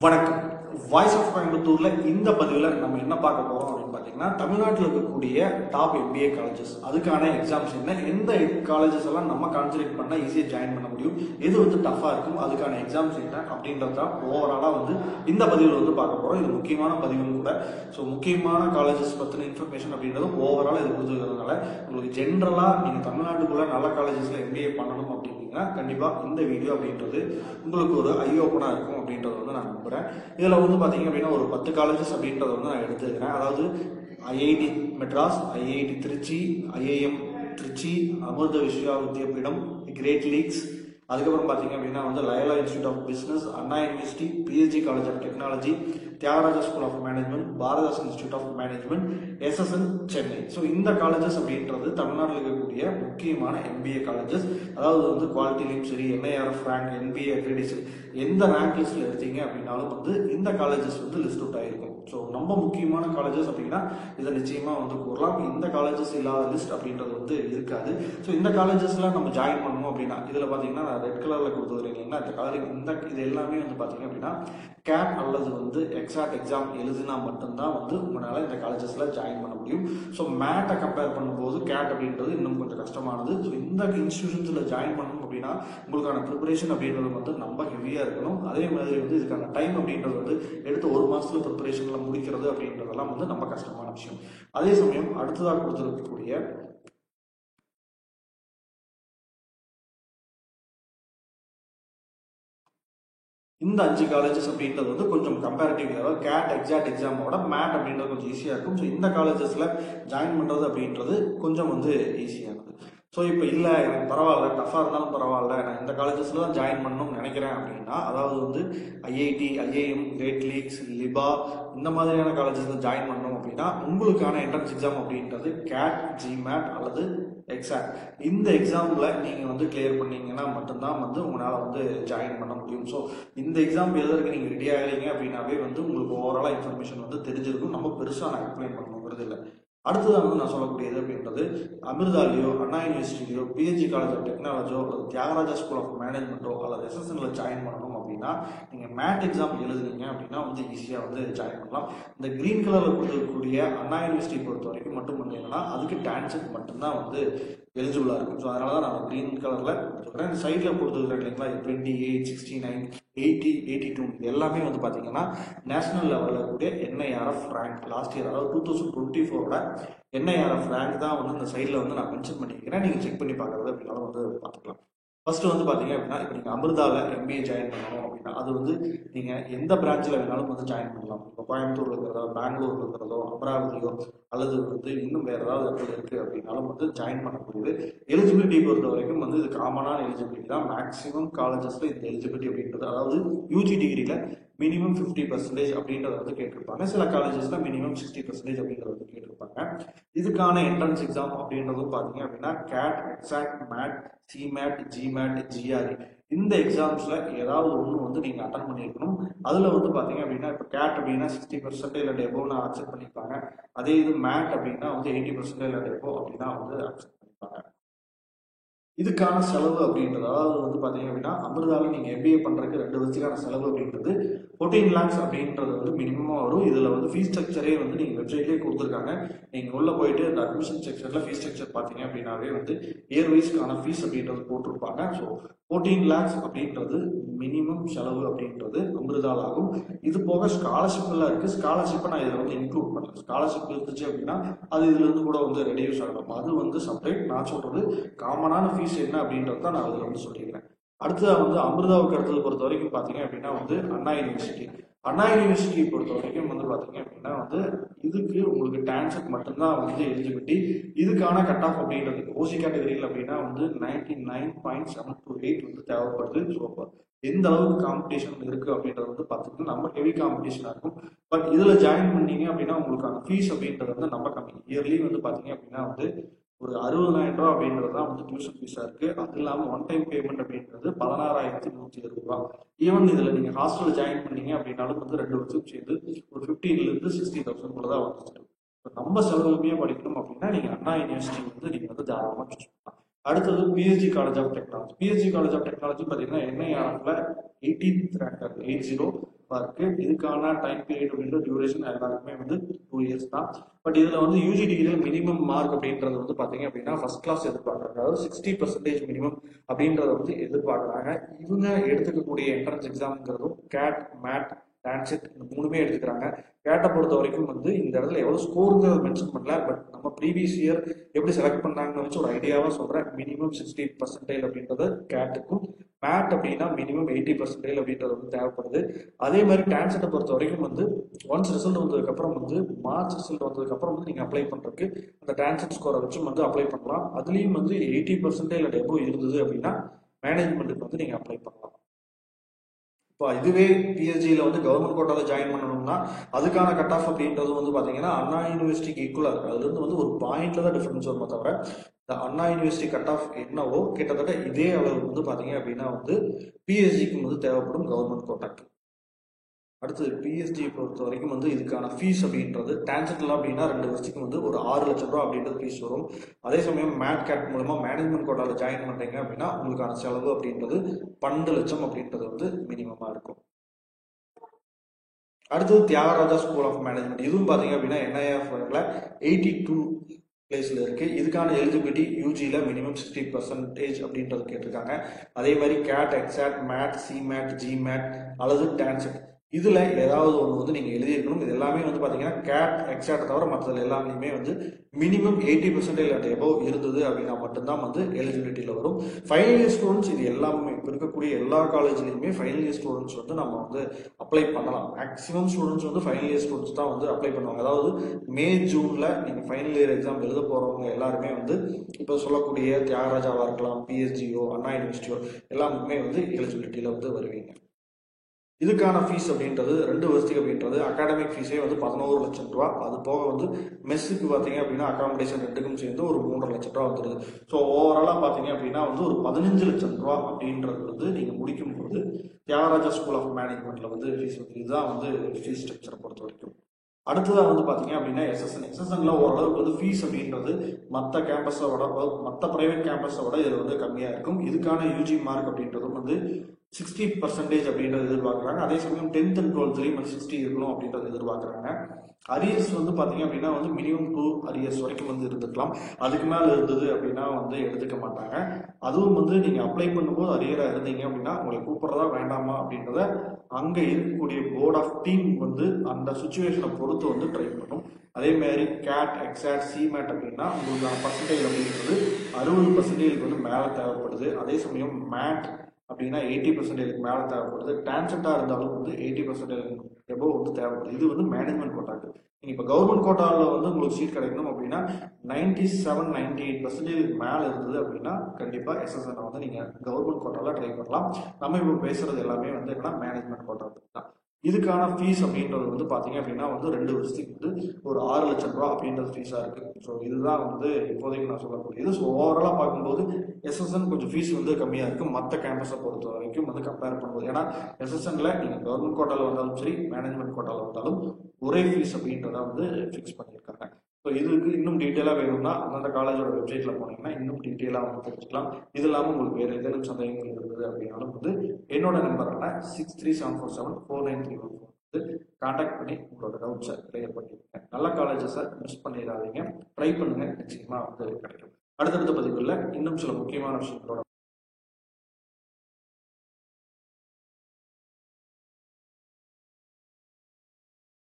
வணக்கம். Voice of கோயம்புத்தூர்ல இந்த பதிவுல நம்ம என்ன பார்க்க போறோம் அப்படின்னு பாத்தீங்கன்னா, தமிழ்நாட்டில் இருக்கக்கூடிய டாப் MBA காலேஜஸ் அதுக்கான எக்ஸாம்ஸ் என்ன, எந்த காலேஜஸ் எல்லாம் நம்ம கான்சன்ட்ரேட் பண்ணா ஈஸியா ஜாயின் பண்ண முடியும், எது டஃபா இருக்கும், அதுக்கான எக்ஸாம்ஸ் என்ன அப்படின்றது தான் ஓவராலா இந்த பதிவில் பார்க்க போறோம். இது முக்கியமான பதிவும் கூட. ஸோ முக்கியமான காலேஜஸ் பத்தின இன்ஃபர்மேஷன் அப்படின்றது ஓவரால் இது கொடுத்துருக்கிறதுனால உங்களுக்கு ஜென்ரலா நீங்க தமிழ்நாட்டுக்குள்ள நல்ல காலேஜஸ்ல MBA பண்ணணும் அப்படின்னா கண்டிப்பா இந்த வீடியோ அப்படின்றது உங்களுக்கு ஒரு ஐ ஓப்பனா இருக்கும் அப்படின்றத நான் நம்புறேன். இதுல பாத்தீங்க அப்படின்னா ஒரு 10 காலேஜஸ் அப்படின்றத நான் எடுத்துக்கிறேன். அதாவது IIT Madras, IIT Trichy, IIM Trichy, அமிர்த விஸ்வ வித்யாபீடம், கிரேட் லீக்ஸ், அதுக்கப்புறம் பாத்தீங்க அப்படின்னா Loyola institute of business, Anna university, PSG college of technology, Thiagarajar school of management, Bharathas institute of management, SSN Chennai. So இந்த காலேஜஸ் அப்படின்றது தமிழ்நாட்டில் இருக்கக்கூடிய முக்கியமான MBA காலேஜஸ். அதாவது குவாலிட்டிலையும் சரி, NIRF ரேங்க், NBA அக்ரெடிஷன், எந்த ரேங்க் லிஸ்ட்ல எடுத்தீங்க அப்படின்னாலும் இந்த காலேஜஸ் லிஸ்ட் அவுட் ஆயிருக்கும். ஸோ ரொம்ப முக்கியமான காலேஜஸ் அப்படின்னா இதை நிச்சயமா கூறலாம். இந்த காலேஜஸ் இல்லாத லிஸ்ட் அப்படின்றது இருக்காது. ஸோ இந்த காலேஜஸ்ல நம்ம ஜாயின் பண்ணணும் அப்படின்னா இதுல பாத்தீங்கன்னா ரெட் கலர்ல கொடுத்துருக்கீங்கன்னா இந்த கலர் இது எல்லாமே பாத்தீங்க அப்படின்னா கேட் அல்லது எக்ஸாக்ட் எக்ஸாம் எழுதினா மட்டும்தான் உங்களால இந்த காலேஜஸ்ல ஜாயின் பண்ண முடியும். ஸோ மேட்டை கம்பேர் பண்ணும்போது கேட் அப்படின்றது இன்னும் கொஞ்சம் கஷ்டமானது. ஸோ இந்த இன்ஸ்டிடியூஷன்ஸ்ல ஜாயின் பண்ணணும் அப்படின்னா உங்களுக்கான ப்ரிப்பரேஷன் அப்படின்றது ரொம்ப ஹெவியா இருக்கணும். அதே மாதிரி இதுக்கான டைம் அப்படின்றது எடுத்து ஒரு மாசத்துல ப்ரிப்பரேஷன்ல முடிக்கிறது அப்படின்றதெல்லாம் ரொம்ப கஷ்டமான விஷயம். அதே சமயம் அடுத்ததாக கொடுத்திருக்கக்கூடிய இந்த 5 காலேஜஸ் அப்படின்றது கொஞ்சம் கம்பேரிட்டிவ் லெவல் கேட் எக்ஸாக்ட் எக்ஸாமோட மேட் அப்படின்றது கொஞ்சம் ஈஸியா இருக்கும். ஸோ இந்த காலேஜஸ்ல ஜாயின் பண்றது அப்படின்றது கொஞ்சம் ஈஸியா இருக்குது. ஸோ இப்போ இல்லை எனக்கு பரவாயில்ல, டஃபாக இருந்தாலும் பரவாயில்ல, நான் இந்த காலேஜஸ்ல தான் ஜாயின் பண்ணணும்னு நினைக்கிறேன் அப்படின்னா அதாவது IIT, IIM, கிரேட் லீக்ஸ், லிபா இந்த மாதிரியான காலேஜஸ்ல ஜாயின் பண்ணணும் அப்படின்னா உங்களுக்கான என்ட்ரன்ஸ் எக்ஸாம் அப்படின்றது கேட், GMAT அல்லது எக்ஸாக்ட். இந்த எக்ஸாம்ல நீங்க கிளியர் பண்ணீங்கன்னா மட்டும்தான் உங்களால ஜாயின் பண்ண முடியும். ஸோ இந்த எக்ஸாம் எழுதுறதுக்கு நீங்க ரெடி ஆகிறீங்க அப்படின்னாவே உங்களுக்கு ஓவராலா இன்ஃபர்மேஷன் தெரிஞ்சிருக்கும். நம்ம பெருசா நான் எக்ஸ்பிளைன் பண்ணணுங்கிறது இல்லை. அடுத்ததாக நான் சொல்லக்கூடியது அப்படின்றது அமிர்தாலேயோ, அண்ணா யூனிவர்சிட்டியோ, PSG காலேஜ் ஆஃப் டெக்னாலஜியோ அல்லது தியாகராஜா ஸ்கூல் ஆஃப் மேனேஜ்மெண்ட்டோ அல்லது SSNல ஜாயின் பண்ணணும் அப்படின்னா நீங்க மேட் எக்ஸாம் எழுதுனீங்க அப்படின்னா ஈஸியா ஜாயின் பண்ணலாம். இந்த கிரீன் கலர்ல கொடுக்கக்கூடிய அண்ணா யூனிவர்சிட்டி பொறுத்த வரைக்கும் மட்டும் பண்ணீங்கன்னா அதுக்கு டான்செட் மட்டும்தான் எலிஜிபிளா இருக்கும். ஸோ அதனால தான் நான் கிரீன் கலர்ல சொல்றேன். இந்த சைட்ல கொடுத்துருக்கேன் இல்லைங்களா, 28, 69, 80, 82 இது எல்லாமே பாத்தீங்கன்னா நேஷனல் லெவலில் கூடிய NIRF ரேங்க் லாஸ்ட் இயர் அதாவது 2024 NIRF ரேங்க் தான் இந்த சைட்ல நான் மென்ஷன் பண்ணிக்கிறேன். நீங்க செக் பண்ணி பார்க்கறது அப்படின்னாலும் பார்த்துக்கலாம். ஃபர்ஸ்ட் பாத்தீங்க அப்படின்னா இப்போ நீங்க அமிர்தால MBA ஜாயின் பண்ணணும் அப்படின்னா அது நீங்க எந்த பிரான்ச்ல வேணாலும் ஜாயின் பண்ணலாம். இப்போ கோயம்புத்தூர்ல இருக்கிறதோ, பெங்களூர்ல இருக்கிறதோ, அமராவதியோ அல்லது இன்னும் வேற ஏதாவது இடத்துல இருக்கு அப்படின்னாலும் ஜாயின் பண்ணக்கூடியது. எலிஜிபிலிட்டி பொறுத்த வரைக்கும் இது காமனான எலிஜிபிலிட்டி தான். மேக்ஸிமம் காலேஜஸ்ல இந்த எலிஜிபிலிட்டி அப்படின்றது அதாவது UG டிகிரியில மினிமம் 50% அப்படின்றத கேட்டிருப்பாங்க. சில காலேஜஸ்ல மினிமம் 60% அப்படின்றத கேட்டிருப்பாங்க. இதுக்கான என்ட்ரன்ஸ் எக்ஸாம் அப்படின்றதும் பாத்தீங்க அப்படின்னா CAT, XAT, MAT, CMAT, GMAT, GRE இந்த எக்ஸாம்ஸ்ல ஏதாவது ஒன்று நீங்க அட்டன் பண்ணிருக்கணும். அதுல பாத்தீங்க அப்படின்னா இப்போ கேட் அப்படின்னா 60% இல்லை டெபோன்னு அக்செப்ட் பண்ணிப்பாங்க. அதே இது மேட் அப்படின்னா 80% இல்லை டெபோ அப்படின்னா அக்செப்ட் பண்ணிப்பாங்க. இதுக்கான செலவு அப்படின்றது அதாவது பாத்தீங்க அப்படின்னா அமிர்தால நீங்க MBA பண்றதுக்கு 2 வருஷத்துக்கான செலவு அப்படின்றது 14 lakhs அப்படின்றது மினிமமா வரும். இதுல ஃபீஸ் ஸ்ட்ரக்சரே நீங்க வெப்சைட்லயே கொடுத்துருக்காங்க. நீங்க உள்ள போயிட்டு இந்த அட்மிஷன் செக்ஷன்ல ஃபீஸ் ஸ்ட்ரக்சர் பாத்தீங்க அப்படின்னாவே இயர் வைஸ்க்கான ஃபீஸ் அப்படின்றது போட்டிருப்பாங்க. ஸோ 14 lakhs அப்படின்றது மினிமம் செலவு அப்படின்றது அமிர்தால் ஆகும். இது போக ஸ்காலர்ஷிப் எல்லாம் இருக்கு. ஸ்காலர்ஷிப்பை நான் இதுல இன்க்ளூட் பண்ணல. ஸ்காலர்ஷிப் இருந்துச்சு அப்படின்னா அது இதுல இருந்து கூட ரெடியூஸ் ஆகலாம். அது செப்பரேட். நான் சொல்றது காமனான ஃபீஸ் என்ன அப்படின்றது தான் நான் அதுல சொல்லிக்கிறேன். அடுத்தது அமிர்தாவுக்கு அடுத்தது பொறுத்த வரைக்கும் பாத்தீங்க அப்படின்னா அண்ணா யூனிவர்சிட்டி. அண்ணா யூனிவர்சிட்டி பொறுத்த வரைக்கும் பாத்தீங்க அப்படின்னா இதுக்கு உங்களுக்கு டான்செட் மட்டும்தான் எலிஜிபிலிட்டி. இதுக்கான கட் ஆஃப் அப்படின்றது OC கேட்டகரியில் அப்படின்னா 99.728 தேவைப்படுது. ஸோ எந்த அளவுக்கு காம்படிஷன் இருக்கு அப்படின்றது பார்த்துட்டு நம்ம ஹெவி காம்படிஷனா இருக்கும். பட் இதுல ஜாயின் பண்ணீங்க அப்படின்னா உங்களுக்கான ஃபீஸ் அப்படின்றது நம்ம கம்மி. இயர்லி பாத்தீங்க அப்படின்னா ஒரு 60,000 ரூபாய் அப்படின்றது தான் டியூஷன் ஃபீஸா இருக்கு. அது இல்லாம ஒன் டைம் பேமெண்ட் அப்படின்றது 16,120 ரூபாய். ஈவன் இதுல நீங்க ஹாஸ்டல் ஜாயின் பண்ணீங்க அப்படின்னாலும் 2 வருஷம் சேர்ந்து ஒரு 15,000 இருந்து 60,000 கூட தான் வந்துச்சு. நம்ம செலவுமே படிக்கணும் அப்படின்னா நீங்க அண்ணா யூனிவர்சிட்டி நீங்க தாராளமா சூஸ் பண்ணலாம். அடுத்தது PSG college of technology. PSG college of technology பார்த்தீங்கன்னா என்ஐஆர்எஃப்ல 18th ரேங்கர் 80 இருக்கு. இதுக்கான டைம் பீரியட் அப்படின்ற டியூரேஷன் எல்லாருக்குமே வந்து 2 years தான். பட் இதுல வந்து யூஜி டிகிரியில் மினிமம் மார்க் அப்படின்றது வந்து பாத்தீங்க அப்படின்னா ஃபர்ஸ்ட் கிளாஸ் எதிர்பார்க்கறாங்க. அதாவது 60% மினிமம் அப்படின்றத வந்து எதிர்பார்க்கறாங்க. இவங்க எடுத்துக்கக்கூடிய என்ட்ரன்ஸ் எக்ஸாம்ங்கிறதும் கேட், மேட், டான்செட் இந்த மூணுமே எடுத்துக்கிறாங்க. கேட்டை பொறுத்த வரைக்கும் வந்து இந்த இடத்துல எவ்வளவு ஸ்கோருங்கிறத மென்ஷன் பண்ணல. பட் நம்ம ப்ரீவியஸ் இயர் எப்படி செலக்ட் பண்ணாங்கன்னு வச்சு ஒரு ஐடியாவா சொல்றேன். மினிமம் 60% அப்படின்றது கேட்டுக்கும், மேட் அப்படின்னா மினிமம் 80% அப்படின்றது வந்து தேவைப்படுது. அதே மாதிரி டான்செட்டை பொறுத்த வரைக்கும் வந்து ஒன்ஸ் ரிசல்ட் வந்ததுக்கு அப்புறம் வந்து மார்ச் ரிசல்ட் வந்ததுக்கு அப்புறம் வந்து நீங்க அப்ளை பண்றதுக்கு அந்த டான்செட் ஸ்கோரை வச்சு வந்து அப்ளை பண்ணலாம். அதுலயும் வந்து 80% எபோவ் இருந்தது அப்படின்னா மேனேஜ்மெண்ட்டுக்கு வந்து நீங்க அப்ளை பண்ணலாம். இப்போ இதுவே பிஎஸ்ஜியில் வந்து கவர்மெண்ட் கோட்டாவில் ஜாயின் பண்ணணும்னா அதுக்கான கட் ஆஃப் அப்படின்றது வந்து பார்த்தீங்கன்னா அண்ணா யூனிவர்சிட்டிக்கு ஈக்குவலாக இருக்குது. அதுலேருந்து வந்து ஒரு பாயிண்ட்ல தான் டிஃபரன்ஸ் வருமே தவிர இந்த அண்ணா யூனிவர்சிட்டி கட் ஆஃப் என்னவோ கிட்டத்தட்ட இதே அளவு வந்து பார்த்தீங்க அப்படின்னா வந்து பிஎஸ்ஜிக்கு வந்து தேவைப்படும் கவர்மெண்ட் கோட்டாக்கு. அடுத்து பிஎஸ்ஜி பொறுத்த வரைக்கும் வந்து இதுக்கான ஃபீஸ் அப்படின்றது டான்செட்லாம் அப்படின்னா 2 வருஷத்துக்கு வந்து ஒரு 6 லட்சம் ரூபா அப்படின்றது ஃபீஸ் வரும். அதே சமயம் மேட் கேட் மூலமா மேனேஜ்மெண்ட் கோட்டாவில் ஜாயின் பண்றீங்க அப்படின்னா உங்களுக்கான செலவு அப்படின்றது 12 லட்சம் அப்படின்றது வந்து மினிமமா இருக்கும். அடுத்தது தியாகராஜா ஸ்கூல் ஆஃப் மேனேஜ்மெண்ட். இதுவும் பாத்தீங்க அப்படின்னா என்ஐஎஃப்ல 82 பிளேஸ்ல இருக்கு. இதுக்கான எலிஜிபிலிட்டி யூஜியில மினிமம் 60% அப்படின்றது கேட்டிருக்காங்க. அதே மாதிரி கேட், எக்ஸாட், மேட், சிமேட், ஜிமேட் அல்லது டான்செட் இதுல ஏதாவது ஒன்று வந்து நீங்க எழுதியிருக்கணும். இது எல்லாமே வந்து பாத்தீங்கன்னா கேட், எக்ஸாட் தவிர மற்றதுல எல்லாமே வந்து மினிமம் 80% எபோவ் இருந்தது அப்படின்னா மட்டும்தான் வந்து எலிஜிபிலிட்டியில வரும். ஃபைனல் இயர் ஸ்டூடெண்ட்ஸ் இது எல்லாமே இப்போ இருக்கக்கூடிய எல்லா காலேஜ்லயுமே ஃபைனல் இயர் ஸ்டூடெண்ட்ஸ் வந்து நம்ம வந்து அப்ளை பண்ணலாம். மேக்ஸிமம் ஸ்டூடெண்ட்ஸ் வந்து ஃபைனல் இயர் ஸ்டூடெண்ட்ஸ் தான் வந்து அப்ளை பண்ணுவாங்க. அதாவது மே, ஜூன்ல நீங்க ஃபைனல் இயர் எக்ஸாம் எழுத போறவங்க எல்லாருமே வந்து இப்போ சொல்லக்கூடிய தியாகராஜாவா இருக்கலாம், பிஎஸ்ஜியோ, அண்ணா யூனிவர்சிட்டியோ எல்லாமே வந்து எலிஜிபிலிட்டியில வந்து வருவீங்க. இதுக்கான ஃபீஸ் அப்படின்றது 2 வருஷத்துக்கு அப்படின்றது அகாடமிக் ஃபீஸே வந்து 11 லட்சம் ரூபா. அது போக வந்து மெஸ்ஸுக்கு பார்த்தீங்க அப்படின்னா அகாமடேஷன் ரெண்டுக்கும் சேர்ந்து ஒரு 3.5 லட்சம் ரூபா வந்துடுது. ஸோ ஓவராலாக பார்த்தீங்க அப்படின்னா வந்து ஒரு 15 லட்சம் ரூபா அப்படின்றது வந்து நீங்கள் முடிக்கும் போது தியாகராஜா ஸ்கூல் ஆஃப் மேனேஜ்மெண்ட்ல வந்து ஃபீஸ் வந்து இதுதான் வந்து ஃபீஸ் ஸ்ட்ரக்சரை பொறுத்த வரைக்கும். அடுத்ததாக வந்து பார்த்தீங்க அப்படின்னா எஸ்எஸ்என்ல ஓரளவுக்கு வந்து ஃபீஸ் அப்படின்றது மற்ற கேம்பஸோட மற்ற பிரைவேட் கேம்பஸோட இது வந்து கம்மியாக இருக்கும். இதுக்கான யூஜி மார்க் அப்படின்றதும் வந்து 60% அப்படின்றது எதிர்பார்க்குறாங்க. அதே சமயம் 10th and 12th 60 இருக்கணும் அப்படின்றது எதிர்பார்க்குறாங்க. அரியர்ஸ் வந்து பார்த்தீங்க அப்படின்னா வந்து மினிமம் 2 அரியர்ஸ் வரைக்கும் வந்து இருந்துக்கலாம். அதுக்கு மேலே இருந்தது அப்படின்னா வந்து எடுத்துக்க மாட்டாங்க. அதுவும் வந்து நீங்கள் அப்ளை பண்ணும்போது அரியராக இருந்தீங்க அப்படின்னா உங்களை கூப்பிட்றதா வேண்டாமா அப்படின்றத அங்கே இருக்கக்கூடிய போர்ட் ஆஃப் டீம் வந்து அந்த சுச்சுவேஷனை பொறுத்து வந்து ட்ரை பண்ணும். அதே மாதிரி கேட், எக்ஸாட், சிமேட் அப்படின்னா உங்களுக்கான பர்சன்டேஜ் அப்படின்றது 60% வந்து மேலே தேவைப்படுது. அதே சமயம் மேட் அப்படின்னா 80% மேலே தேவைப்படுது. டான்சென்ட்டாக இருந்தாலும் வந்து 80% எபோவ் வந்து தேவைப்படுது. இது வந்து மேனேஜ்மெண்ட் கோட்டாக்கு. நீங்கள் இப்போ கவர்மெண்ட் கோட்டாவில் வந்து உங்களுக்கு சீட் கிடைக்கணும் அப்படின்னா 97-98% மேலே இருந்தது அப்படின்னா கண்டிப்பாக எஸ்எஸ்என் வந்து நீங்கள் கவர்மெண்ட் கோட்டாவில் ட்ரை பண்ணலாம். நம்ம இப்போ பேசுறது எல்லாமே வந்து என்னன்னா மேனேஜ்மெண்ட் கோட்டா தான். இதுக்கான ஃபீஸ் அப்படின்றது வந்து பார்த்தீங்க அப்படின்னா வந்து 2 வருஷத்துக்கு வந்து ஒரு 6 லட்சம் ரூபா அப்படின்றது ஃபீஸாக இருக்குது. ஸோ இதுதான் வந்து இப்போதைக்கு நான் சொல்லக்கூடியது. ஸோ ஓவராலாக பார்க்கும்போது எஸ்எஸ்என் கொஞ்சம் ஃபீஸ் வந்து கம்மியாக இருக்கும் மற்ற கேம்பஸை பொறுத்த வரைக்கும் வந்து கம்பேர் பண்ணும்போது. ஏன்னா எஸ்எஸ்என்ல நீங்கள் கவர்மெண்ட் கோட்டாவில் வந்தாலும் சரி, மேனேஜ்மெண்ட் கோட்டாவில் வந்தாலும் ஒரே ஃபீஸ் அப்படின்றத வந்து ஃபிக்ஸ் பண்ணியிருக்காங்க. ஸோ இதுக்கு இன்னும் டீட்டெயிலாக வேணும்னா அந்தந்த காலேஜோட வெப்சைட்டில் போனீங்கன்னா இன்னும் டீட்டெயிலாக வந்து தெரிஞ்சுக்கலாம். இது இல்லாமல் உங்களுக்கு வேறு ஏதேனும் சந்தேகங்கள் இருந்தது அப்படின்னாலும் வந்து என்னோட நம்பரான 6374749314 வந்து கான்டாக்ட் பண்ணி உங்களோட டவுட்ஸை கிளியர் பண்ணிடுங்க. நல்ல காலேஜஸை மிஸ் பண்ணிடாதீங்க, ட்ரை பண்ணுங்க, நிச்சயமாக வந்து கிடைக்கும். அடுத்தடுத்த பதிவுகளில் இன்னும் சில முக்கியமான விஷயங்களோட